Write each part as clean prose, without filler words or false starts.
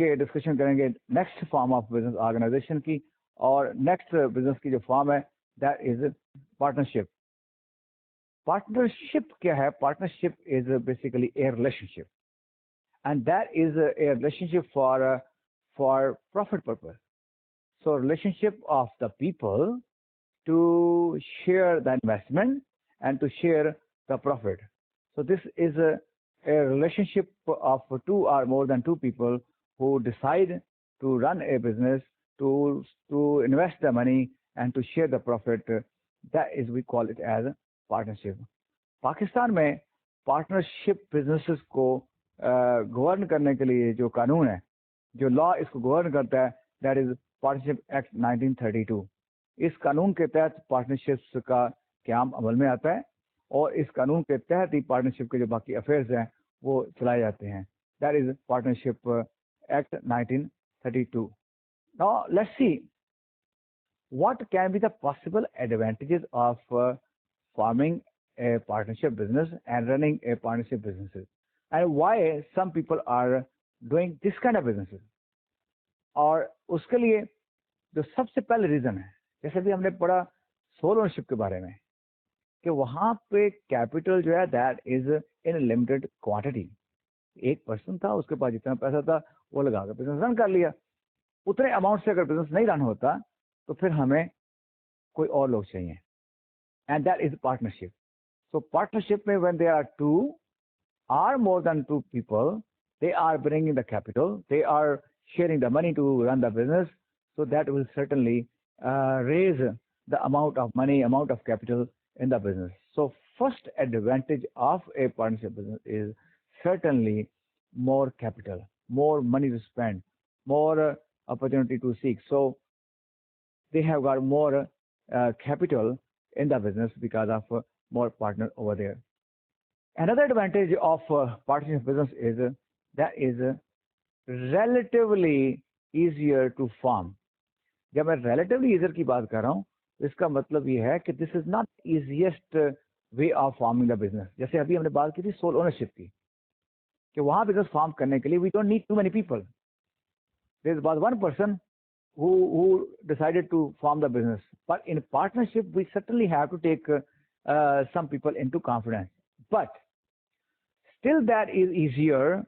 के डिस्कशन करेंगे next form of business organisation की, और नेक्स्ट बिजनेस की जो फॉर्म है दैट इज पार्टनरशिप। पार्टनरशिप क्या है? Partnership is basically A relationship, and that is a relationship for profit purpose. So relationship of the people to share the investment and to share the profit. So this is a relationship of two or more than two people who decide to run a business, to invest the money and to share the profit. That is, we call it as partnership. Pakistan में partnership businesses को govern करने के लिए जो कानून है, जो law इसको गवर्न करता है, दैट इज पार्टनरशिप एक्ट 1932। इस कानून के तहत पार्टनरशिप्स का क्याम अमल में आता है और इस कानून के तहत ही पार्टनरशिप के जो बाकी अफेयर्स हैं वो चलाए जाते हैं। That is partnership act 1932। Now let's see what can be the possible advantages of forming a partnership business and running a partnership businesses, and why some people are doing this kind of businesses। और उसके लिए जो सबसे पहले reason है, जैसे भी हमने पढ़ा सोल ओनरशिप के बारे में, कि वहां पे कैपिटल जो है that is in limited quantity. एक पर्सन था, उसके पास जितना पैसा था वो लगा कर बिजनेस रन कर लिया। उतने अमाउंट से अगर बिजनेस नहीं रन होता तो फिर हमें कोई और लोग चाहिए, and that is partnership. So partnership में when there are two or more than two people, they are bringing the capital, they are sharing the money to run the business, so that will certainly raise the amount of money, amount of capital in the business. So first advantage of a partnership business is certainly more capital, more money to spend, more opportunity to seek. So they have got more capital in the business because of more partner over there. Another advantage of partnership business is that is relatively easier to form. जब मैं relatively easier की बात कर रहा हूँ, इसका मतलब ये है कि this is not easiest way of forming the business। जैसे अभी हमने बात की थी सोल ओनरशिप की, कि वहां बिजनेस फॉर्म करने के लिए we don't need too many people. There is about one person who decided to form the business, but in partnership we certainly have to take some people into confidence, but still that is easier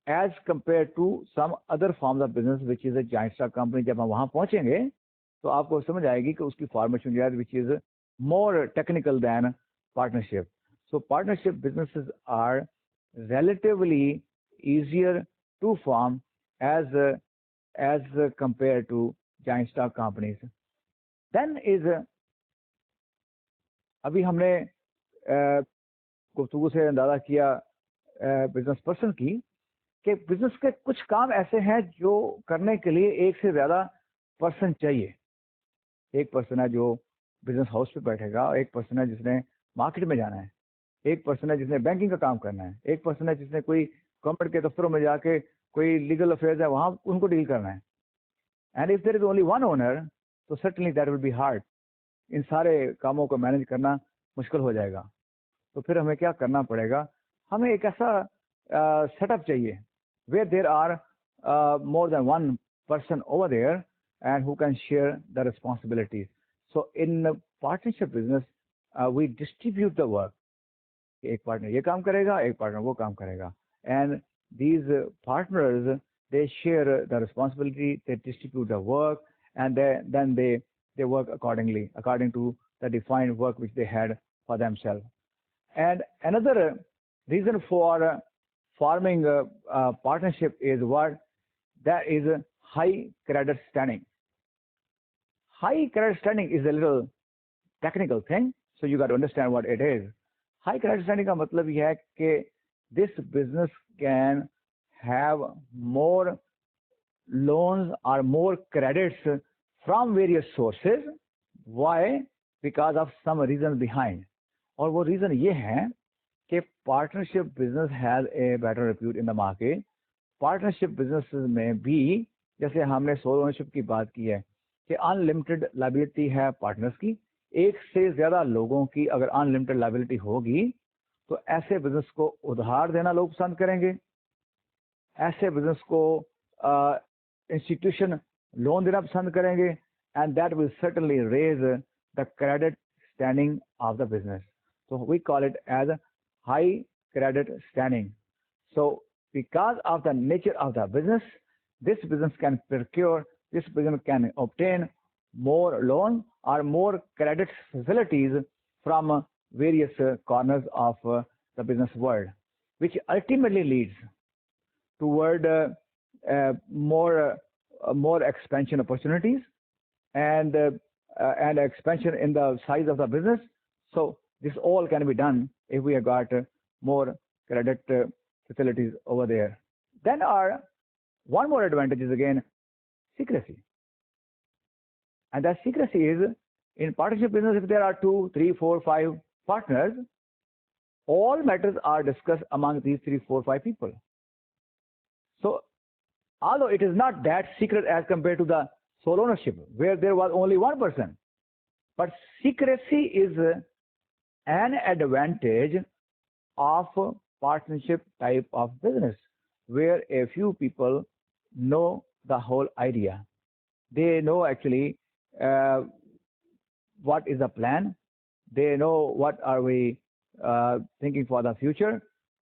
as compared to some other forms of business which is a giant stock company। जब हम वहां पहुंचेंगे तो आपको समझ आएगी कि उसकी फॉर्मेशन जो है which is more technical than partnership। So partnership businesses are relatively easier to form as compared to giant stock companies। Then is अभी हमने गुफ्तगू से अंदाजा किया बिजनेस पर्सन की कि बिजनेस के कुछ काम ऐसे हैं जो करने के लिए एक से ज्यादा पर्सन चाहिए। एक पर्सन है जो बिजनेस हाउस पे बैठेगा, एक पर्सन है जिसने मार्केट में जाना है, एक पर्सन है जिसने बैंकिंग का काम करना है, एक पर्सन है जिसने कोई गवर्नमेंट के दफ्तरों में जाके कोई लीगल अफेयर्स है वहां उनको डील करना है। And if there is only one owner तो certainly that will be hard. इन सारे कामों को मैनेज करना मुश्किल हो जाएगा। तो फिर हमें क्या करना पड़ेगा? हमें एक ऐसा सेटअप चाहिए where there are more than one person over there and who can share the responsibilities. So in partnership business we distribute the work। एक पार्टनर ये काम करेगा, एक पार्टनर वो काम करेगा, and these partners they share the responsibility, they distribute the work, and then they work accordingly according to the defined work which they had for themselves। And another reason for forming a partnership is what? That is high credit standing। High credit standing is a little technical thing, so you got to understand what it is। High credit standing का मतलब यह है कि this business can have more loans or more credits from various sources। Why? Because of some reason behind। और वो reason ये है कि partnership business has a better repute in the market. Partnership business में भी जैसे हमने सोल ओनरशिप की बात की है कि अनलिमिटेड लायबिलिटी है पार्टनर्स की, एक से ज्यादा लोगों की अगर अनलिमिटेड लायबिलिटी होगी तो ऐसे बिजनेस को उधार देना लोग पसंद करेंगे, ऐसे बिजनेस को इंस्टीट्यूशन लोन देना पसंद करेंगे, and that will certainly raise the credit standing of the business. So we call it as a high credit standing. So because of the nature of the business, this business can procure, this business can obtain more loan or more credit facilities from various corners of the business world, which ultimately leads toward more expansion opportunities and expansion in the size of the business. So this all can be done if we have got more credit facilities over there. Then our one more advantage is again secrecy. And that secrecy is in partnership business, if there are 2, 3, 4, 5 partners, all matters are discussed among these 3, 4, 5 people. So although it is not that secret as compared to the sole ownership where there was only one person, but secrecy is an advantage of partnership type of business where a few people know the whole idea. They know actually what is the plan. They know what are we thinking for the future,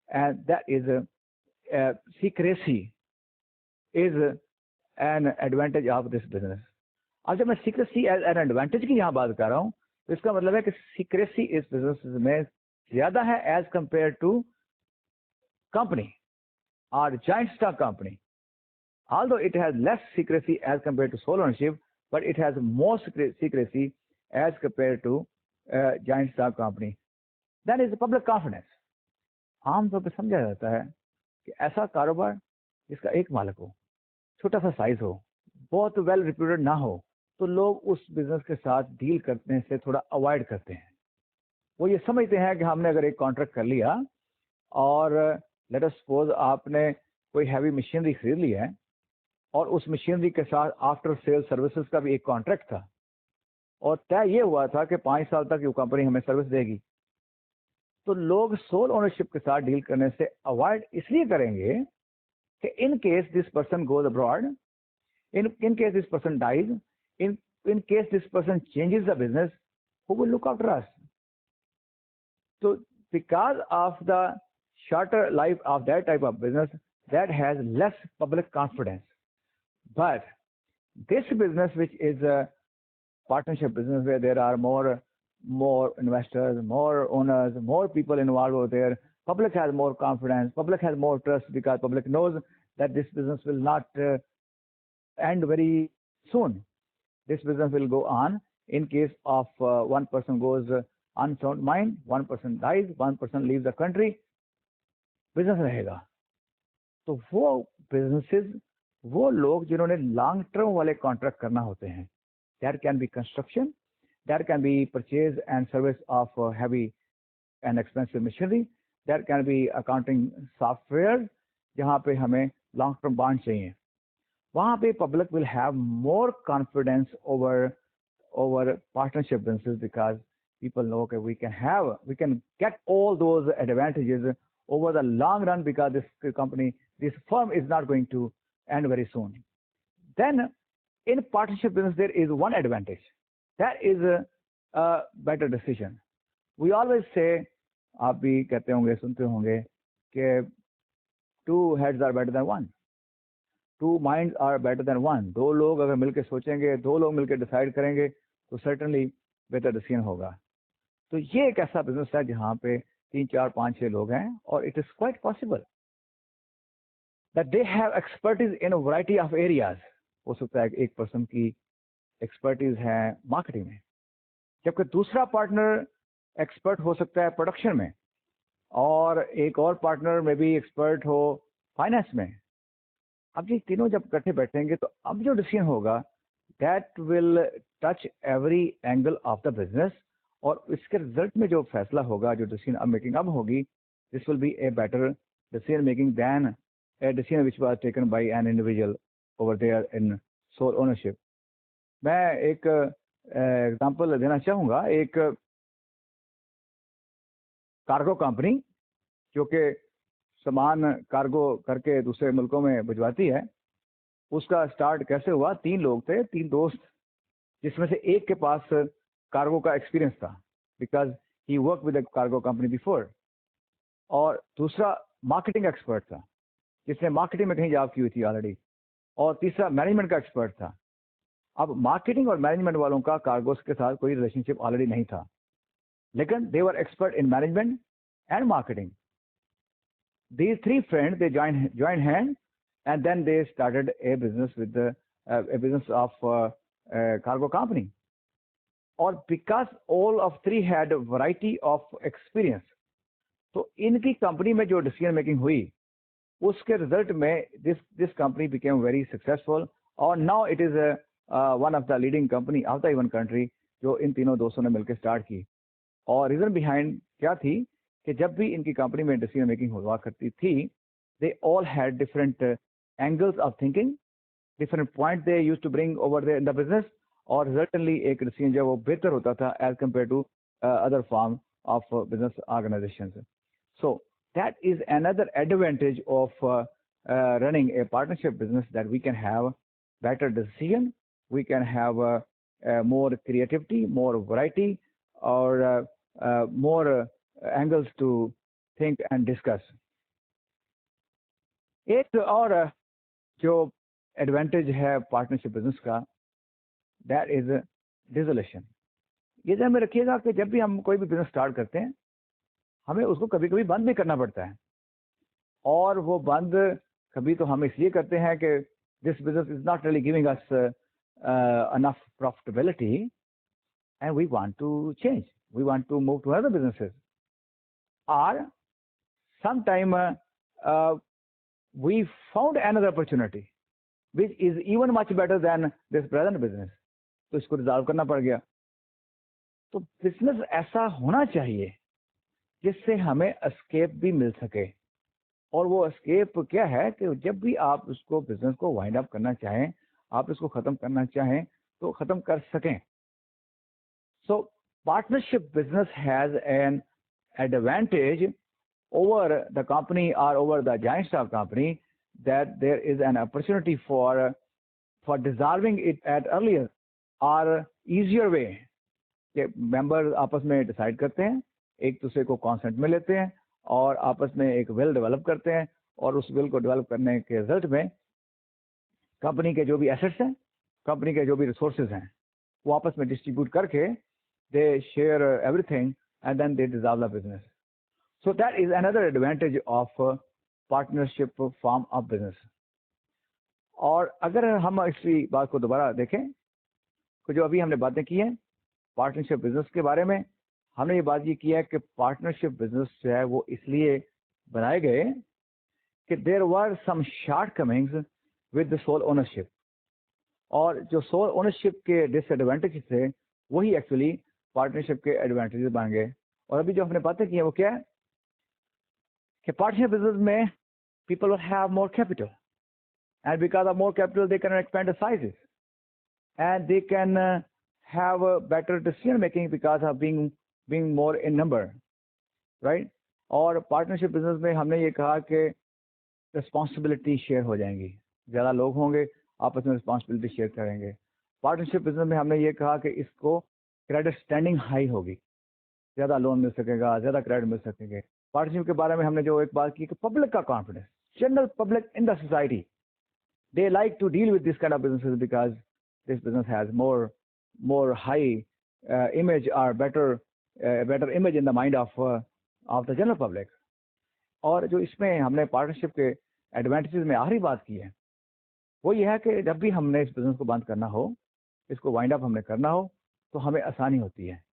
and that is secrecy is an advantage of this business. अब जब मैं secrecy as an advantage की यहाँ बात कर रहा हूँ, तो इसका मतलब है कि secrecy इस business में ज़्यादा है as compared to company or joint stock company. Although it has less secrecy as compared to sole ownership, but it has more secrecy as compared to joint stock company. That is public confidence. आमतौर पर समझा जाता है कि ऐसा कारोबार जिसका एक मालिक हो, छोटा सा साइज हो, बहुत वेल रिप्यूटेड ना हो, तो लोग उस बिजनेस के साथ डील करने से थोड़ा अवॉइड करते हैं. वो ये समझते हैं कि हमने अगर एक कॉन्ट्रैक्ट कर लिया और लेट अस सपोज आपने कोई हैवी मशीनरी खरीद ली है और उस मशीनरी के साथ आफ्टर सेल सर्विसेज का भी एक कॉन्ट्रैक्ट था और तय ये हुआ था कि 5 साल तक ये कंपनी हमें सर्विस देगी, तो लोग सोल ओनरशिप के साथ डील करने से अवॉइड इसलिए करेंगे कि in case this person goes abroad, in case this person dies, in case this person changes the business, who will look after us? So because of the shorter life of that type of business, that has less public confidence. But this business, which is a partnership business where there are more investors, more owners, more people involved over there, public has more confidence, public has more trust because public knows that this business will not end very soon. This business will go on. In case of one person goes unsound mind, one person dies, one person leaves the country, business रहेगा. तो वो businesses, वो लोग जिन्होंने long term वाले contract करना होते हैं, that can be construction, that can be purchase and service of heavy and expensive machinery, that can be accounting software, जहाँ पे हमें long term bond चाहिए. वहाँ पे public will have more confidence over partnership businesses because people know that we can get all those advantages over the long run because this firm is not going to end very soon. Then in partnership business there is one advantage, that is a better decision. We always say, आप भी कहते होंगे, सुनते होंगे कि two heads are better than one. Two minds are better than one. दो लोग अगर मिलकर सोचेंगे, दो लोग मिलकर डिसाइड करेंगे तो certainly बेहतर डिसीजन होगा. तो ये एक ऐसा बिजनेस है जहाँ पे 3, 4, 5, 6 लोग हैं और it is quite possible that they have expertise in a variety of areas. हो सकता है एक पर्सन की एक्सपर्टीज है मार्केटिंग में, जबकि दूसरा पार्टनर एक्सपर्ट हो सकता है प्रोडक्शन में और एक और पार्टनर में भी एक्सपर्ट हो फाइनेंस में. अब ये तीनों जब इकट्ठे बैठेंगे तो अब जो डिसीजन होगा that will touch every angle of the business और इसके रिजल्ट में जो फैसला होगा, जो डिसीजन अब मेकिंग अब होगी, this will be a better decision making than a decision which was taken by an individual over there in sole ownership. मैं एक एग्जांपल देना चाहूँगा. एक कार्गो कंपनी जो कि सामान कार्गो करके दूसरे मुल्कों में भिजवाती है, उसका स्टार्ट कैसे हुआ, 3 लोग थे, 3 दोस्त, जिसमें से एक के पास कार्गो का एक्सपीरियंस था because he work with cargo company before, और दूसरा मार्केटिंग एक्सपर्ट था जिसने मार्केटिंग में कहीं जॉब की हुई थी ऑलरेडी, और तीसरा मैनेजमेंट का एक्सपर्ट था। अब मार्केटिंग और मैनेजमेंट वालों का कार्गोस के साथ कोई रिलेशनशिप ऑलरेडी नहीं था, लेकिन they were expert in management and marketing. These 3 friends, they joined hand, and then they started a business with a business of cargo company. और because all of 3 had a variety of experience, तो इनकी company में जो decision making हुई उसके result में this company became very successful, और now it is one of the leading company of the even country जो इन तीनों दोस्तों ने मिलकर स्टार्ट की। और रीजन बिहाइंड क्या थी कि जब भी इनकी कंपनी में डिसीजन मेकिंग हुआ करती थी, they all had different angles of thinking, different point they used to bring over in the business, और रिजल्टली एक डिसीजन जो वो बेहतर होता था as compared to other form of business organisations. So that is another advantage of running a partnership business, that we can have better decision, we can have more creativity, more variety, or more angles to think and discuss. एक और जो advantage है partnership business का, that is dissolution. ये ध्यान में रखिएगा कि जब भी हम कोई भी बिजनेस स्टार्ट करते हैं, हमें उसको कभी कभी बंद भी करना पड़ता है, और वो बंद कभी तो हम इसलिए करते हैं कि this business is not really giving us enough profitability and we want to change, we want to move to other businesses, or sometime we found another opportunity which is even much better than this present business, तो इसको resolve करना पड़ गया। तो business ऐसा होना चाहिए जिससे हमें एस्केप भी मिल सके, और वो एस्केप क्या है कि जब भी आप उसको बिजनेस को वाइंड अप करना चाहें, आप इसको खत्म करना चाहें तो खत्म कर सकें। सो partnership business has an advantage over the company or over the giant stock company, that there is an opportunity for dissolving it at earlier or easier way, कि मेंबर आपस में डिसाइड करते हैं, एक दूसरे को कॉन्सेंट में लेते हैं और आपस में एक विल डेवलप करते हैं, और उस विल को डेवलप करने के रिजल्ट में कंपनी के जो भी एसेट्स हैं, कंपनी के जो भी रिसोर्सेज हैं, वो आपस में डिस्ट्रीब्यूट करके they share everything and then they dissolve the business. So that is another advantage of partnership form of business. और अगर हम इसी बात को दोबारा देखें, तो जो अभी हमने बातें की हैं पार्टनरशिप बिजनेस के बारे में, हमने ये बात ये की है कि पार्टनरशिप बिजनेस जो है वो इसलिए बनाए गए कि there were some shortcomings with the sole ownership, और जो सोल ओनरशिप के डिसएडवांटेज थे वही एक्चुअली पार्टनरशिप के एडवांटेजेस बन गए। और अभी जो हमने बातें की हैं वो क्या है कि पार्टनरशिप बिजनेस में people will have more capital, and because of more capital they can expand the sizes, and they can have a better decision making because of being more in number, right? और partnership business में हमने ये कहा कि responsibility share हो जाएंगी, ज़्यादा लोग होंगे आपस में रिस्पॉन्सिबिलिटी शेयर करेंगे। पार्टनरशिप बिजनेस में हमने ये कहा कि इसको क्रेडिट स्टैंडिंग हाई होगी, ज़्यादा लोन मिल सकेगा, ज़्यादा क्रेडिट मिल सकेंगे। पार्टनरशिप के बारे में हमने जो एक बात की कि पब्लिक का confidence, general public in the society, they like to deal with this kind of businesses because this business has more high image और better image in the mind of the general public. और जो इसमें हमने partnership के advantages में आखिरी बात की है वो ये है कि जब भी हमने इस बिजनेस को बंद करना हो, इसको वाइंड अप हमने करना हो, तो हमें आसानी होती है।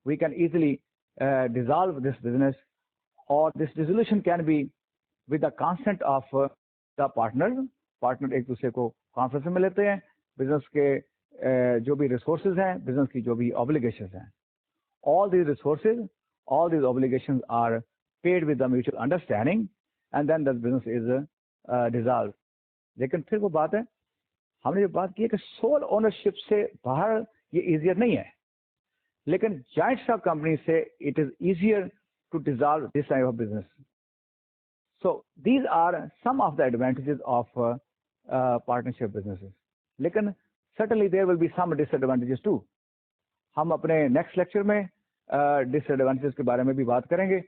We can easily dissolve this business, or this dissolution can be with the consent of the partner एक दूसरे को कॉन्फ्रेंस में लेते हैं, बिजनेस के जो भी रिसोर्सेज हैं, बिजनेस की जो भी ऑब्लिगेशंस हैं, all these resources, all these obligations are paid with the mutual understanding, and then the business is dissolved. लेकिन फिर वो बात है, हमने जो बात की है कि सोल ओनरशिप से बाहर ये इजियर नहीं है, लेकिन जॉइंट स्टॉक कंपनी से it is easier to dissolve this type of business. So these are some of the advantages of partnership businesses, लेकिन certainly there will be some disadvantages too. हम अपने नेक्स्ट लेक्चर में disadvantages के बारे में भी बात करेंगे